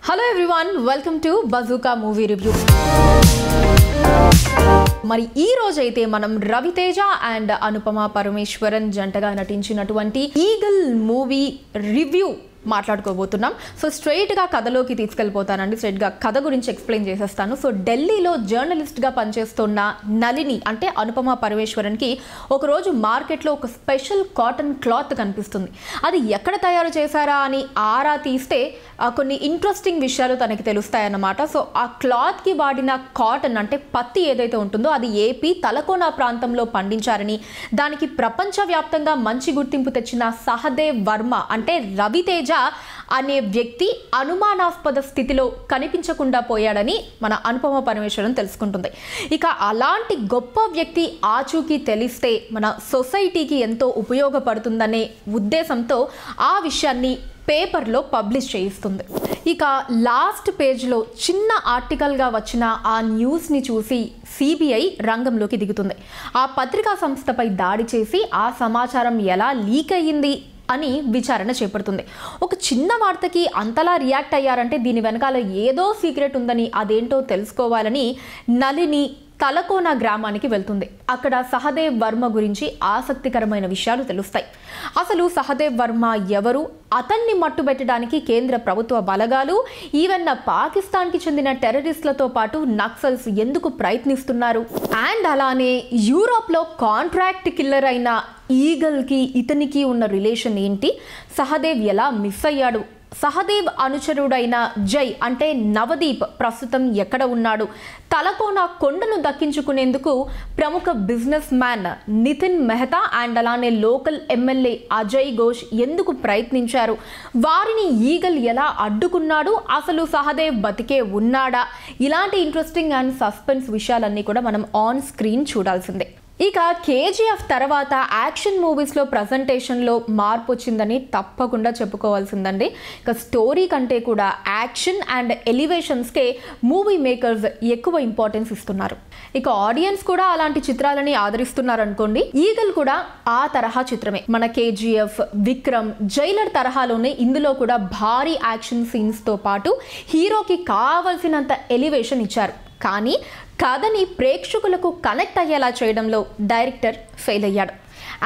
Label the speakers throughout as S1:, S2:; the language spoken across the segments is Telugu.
S1: Hello everyone, welcome to Bazooka Movie Review. మరి ఈ రోజు అయితే మనం రవితేజ అండ్ అనుపమ పరమేశ్వరన్ జంటగా నటించినటువంటి ఈగల్ మూవీ రివ్యూ మాట్లాడుకోబోతున్నాం. సో స్ట్రైట్గా కథలోకి తీసుకెళ్ళిపోతానండి. స్ట్రైట్గా కథ గురించి ఎక్స్ప్లెయిన్ చేసేస్తాను. సో ఢిల్లీలో జర్నలిస్ట్గా పనిచేస్తున్న నళిని అంటే అనుపమ పరమేశ్వరన్కి ఒకరోజు మార్కెట్లో ఒక స్పెషల్ కాటన్ క్లాత్ కనిపిస్తుంది. అది ఎక్కడ తయారు చేశారా అని ఆరా తీస్తే కొన్ని ఇంట్రెస్టింగ్ విషయాలు తనకి తెలుస్తాయన్నమాట. సో ఆ క్లాత్కి వాడిన కాటన్ అంటే పత్తి ఏదైతే ఉంటుందో అది ఏపీ తలకోన ప్రాంతంలో పండించారని, దానికి ప్రపంచవ్యాప్తంగా మంచి గుర్తింపు తెచ్చిన సహదేవ్ వర్మ అంటే రవితేజ అనే వ్యక్తి అనుమానాస్పద స్థితిలో కనిపించకుండా పోయాడని మన అనుపమ పరమేశ్వరన్ తెలుసుకుంటుంది. ఇక అలాంటి గొప్ప వ్యక్తి ఆచూకీ తెలిస్తే మన సొసైటీకి ఎంతో ఉపయోగపడుతుందనే ఉద్దేశంతో ఆ విషయాన్ని పేపర్లో పబ్లిష్ చేయిస్తుంది. ఇక లాస్ట్ పేజ్లో చిన్న ఆర్టికల్గా వచ్చిన ఆ న్యూస్ని చూసి సిబిఐ రంగంలోకి దిగుతుంది. ఆ పత్రికా సంస్థపై దాడి చేసి ఆ సమాచారం ఎలా లీక్ అయ్యింది అని విచారణ చేపడుతుంది. ఒక చిన్న వార్తకి అంతలా రియాక్ట్ అయ్యారంటే దీని వెనకాల ఏదో సీక్రెట్ ఉందని, అదేంటో తెలుసుకోవాలని నళిని తలకోన గ్రామానికి వెళ్తుంది. అక్కడ సహదేవ్ వర్మ గురించి ఆసక్తికరమైన విషయాలు తెలుస్తాయి. అసలు సహదేవ్ వర్మ ఎవరు, అతన్ని మట్టుబెట్టడానికి కేంద్ర ప్రభుత్వ బలగాలు, ఈవెన్ పాకిస్తాన్కి చెందిన టెర్రరిస్టులతో పాటు నక్సల్స్ ఎందుకు ప్రయత్నిస్తున్నారు, అండ్ అలానే యూరోప్లో కాంట్రాక్ట్ కిల్లర్ అయిన ఈగల్కి ఇతనికి ఉన్న రిలేషన్ ఏంటి, సహదేవ్ ఎలా మిస్ అయ్యాడు, సహదేవ్ అనుచరుడైన జై అంటే నవదీప్ ప్రస్తుతం ఎక్కడ ఉన్నాడు, తలకోన కొండను దక్కించుకునేందుకు ప్రముఖ business man Nitin Mehta and అలానే లోకల్ ఎమ్మెల్యే అజయ్ ఘోష్ ఎందుకు ప్రయత్నించారు, వారిని ఈగల్ ఎలా అడ్డుకున్నాడు, అసలు సహదేవ్ బతికే ఉన్నాడా, ఇలాంటి ఇంట్రెస్టింగ్ అండ్ సస్పెన్స్ విషయాలన్నీ కూడా మనం ఆన్ స్క్రీన్ చూడాల్సిందే. ఇక కేజీఎఫ్ తర్వాత యాక్షన్ మూవీస్లో ప్రజెంటేషన్లో మార్పు వచ్చిందని తప్పకుండా చెప్పుకోవాల్సిందండి. ఇక స్టోరీ కంటే కూడా యాక్షన్ అండ్ ఎలివేషన్స్కే మూవీ మేకర్స్ ఎక్కువ ఇంపార్టెన్స్ ఇస్తున్నారు. ఇక ఆడియన్స్ కూడా అలాంటి చిత్రాలని ఆదరిస్తున్నారు అనుకోండి. ఈగల్ కూడా ఆ తరహా చిత్రమే. మన కేజీఎఫ్, విక్రమ్, జైలర్ తరహాలోనే ఇందులో కూడా భారీ యాక్షన్ సీన్స్తో పాటు హీరోకి కావలసినంత ఎలివేషన్ ఇచ్చారు. కానీ కథని ప్రేక్షకులకు కనెక్ట్ అయ్యేలా చేయడంలో డైరెక్టర్ ఫెయిల్ అయ్యాడు.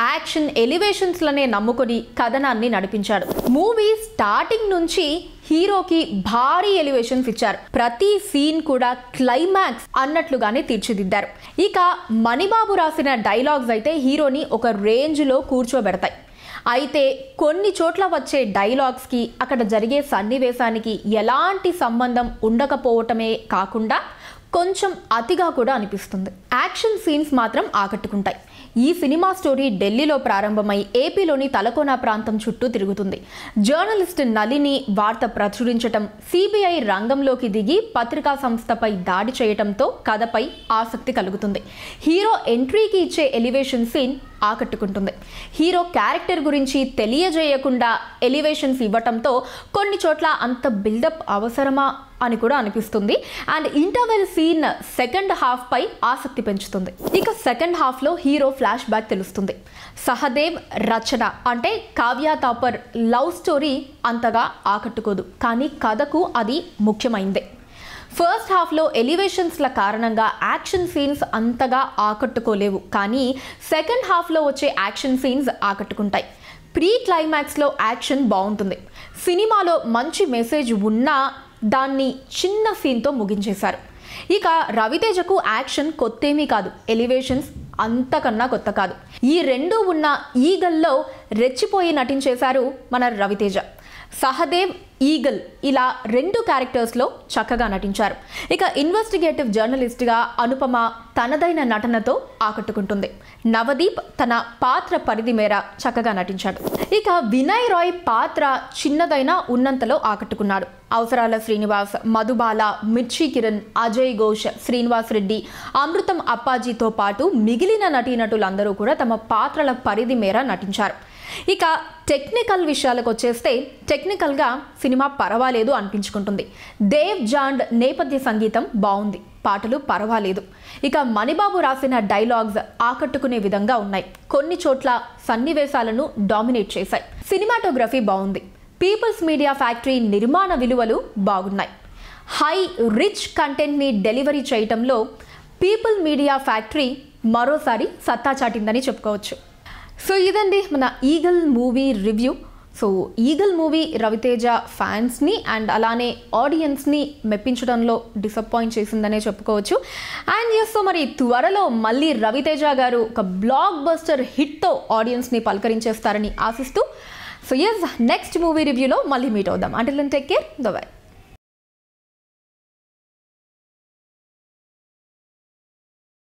S1: యాక్షన్ ఎలివేషన్స్లనే నమ్ముకొని కథనాన్ని నడిపించాడు. మూవీ స్టార్టింగ్ నుంచి హీరోకి భారీ ఎలివేషన్స్ ఇచ్చారు. ప్రతి సీన్ కూడా క్లైమాక్స్ అన్నట్లుగానే తీర్చిదిద్దారు. ఇక మణిబాబు రాసిన డైలాగ్స్ అయితే హీరోని ఒక రేంజ్లో కూర్చోబెడతాయి. అయితే కొన్ని చోట్ల వచ్చే డైలాగ్స్కి అక్కడ జరిగే సన్నివేశానికి ఎలాంటి సంబంధం ఉండకపోవటమే కాకుండా కొంచెం అతిగా కూడా అనిపిస్తుంది. యాక్షన్ సీన్స్ మాత్రం ఆకట్టుకుంటాయి. ఈ సినిమా స్టోరీ ఢిల్లీలో ప్రారంభమై ఏపీలోని తలకోన ప్రాంతం చుట్టూ తిరుగుతుంది. జర్నలిస్ట్ నళిని వార్త ప్రచురించటం, సిబిఐ రంగంలోకి దిగి పత్రికా సంస్థపై దాడి చేయటంతో కథపై ఆసక్తి కలుగుతుంది. హీరో ఎంట్రీకి ఇచ్చే ఎలివేషన్ సీన్ ఆకట్టుకుంటుంది. హీరో క్యారెక్టర్ గురించి తెలియజేయకుండా ఎలివేషన్స్ ఇవ్వటంతో కొన్ని చోట్ల అంత బిల్డప్ అవసరమా అని కూడా అనిపిస్తుంది. And interval scene second half పై ఆసక్తి పెంచుతుంది. ఇక సెకండ్ హాఫ్లో హీరో ఫ్లాష్ బ్యాక్ తెలుస్తుంది. సహదేవ్ రచన అంటే కావ్య తాపర్ లవ్ స్టోరీ అంతగా ఆకట్టుకోదు, కానీ కథకు అది ముఖ్యమైందే. ఫస్ట్ హాఫ్లో ఎలివేషన్స్ల కారణంగా యాక్షన్ సీన్స్ అంతగా ఆకట్టుకోలేవు, కానీ సెకండ్ హాఫ్లో వచ్చే యాక్షన్ సీన్స్ ఆకట్టుకుంటాయి. ప్రీ క్లైమాక్స్లో యాక్షన్ బాగుంటుంది. సినిమాలో మంచి మెసేజ్ ఉన్నా దాన్ని చిన్న సీన్తో ముగించేశారు. ఇక రవితేజకు యాక్షన్ కొత్తేమీ కాదు, ఎలివేషన్స్ అంతకన్నా కొత్త కాదు. ఈ రెండు ఉన్న ఈగల్లో రెచ్చిపోయి నటించేశారు మన రవితేజ. సహదేవ్, ఈగల్ ఇలా రెండు క్యారెక్టర్స్లో చక్కగా నటించారు. ఇక ఇన్వెస్టిగేటివ్ జర్నలిస్ట్గా అనుపమ తనదైన నటనతో ఆకట్టుకుంటుంది. నవదీప్ తన పాత్ర పరిధి మేర చక్కగా నటించాడు. ఇక వినయ్ రాయ్ పాత్ర చిన్నదైనా ఉన్నంతలో ఆకట్టుకున్నాడు. అవసరాల శ్రీనివాస్, మధుబాల, మిర్చి కిరణ్, అజయ్ ఘోష్, శ్రీనివాస్ రెడ్డి, అమృతం అప్పాజీతో పాటు మిగిలిన నటీనటులందరూ కూడా తమ పాత్రల పరిధి మేర నటించారు. ఇక టెక్నికల్ విషయాలకు వచ్చేస్తే టెక్నికల్గా సినిమా పర్వాలేదు అనిపించుకుంటుంది. దేవ్ జాండ్ నేపథ్య సంగీతం బాగుంది, పాటలు పర్వాలేదు. ఇక మణిబాబు రాసిన డైలాగ్స్ ఆకట్టుకునే విధంగా ఉన్నాయి. కొన్ని చోట్ల సన్నివేశాలను డామినేట్ చేశాయి. సినిమాటోగ్రఫీ బాగుంది. పీపుల్స్ మీడియా ఫ్యాక్టరీ నిర్మాణ విలువలు బాగున్నాయి. హై రిచ్ కంటెంట్ని డెలివరీ చేయటంలో పీపుల్ మీడియా ఫ్యాక్టరీ మరోసారి సత్తా చాటిందని చెప్పుకోవచ్చు. సో ఇదండి మన Eagle movie review. So Eagle movie Ravi Teja ఫ్యాన్స్ని అండ్ అలానే ఆడియన్స్ని మెప్పించడంలో డిసప్పాయింట్ చేసిందనే చెప్పుకోవచ్చు. అండ్ సో మరి త్వరలో మళ్ళీ రవితేజ గారు ఒక బ్లాక్ బస్టర్ హిట్తో ఆడియన్స్ని పలకరించేస్తారని ఆశిస్తూ, సో నెక్స్ట్ మూవీ రివ్యూలో మళ్ళీ మీట్ అవుదాం. Until then take care, by.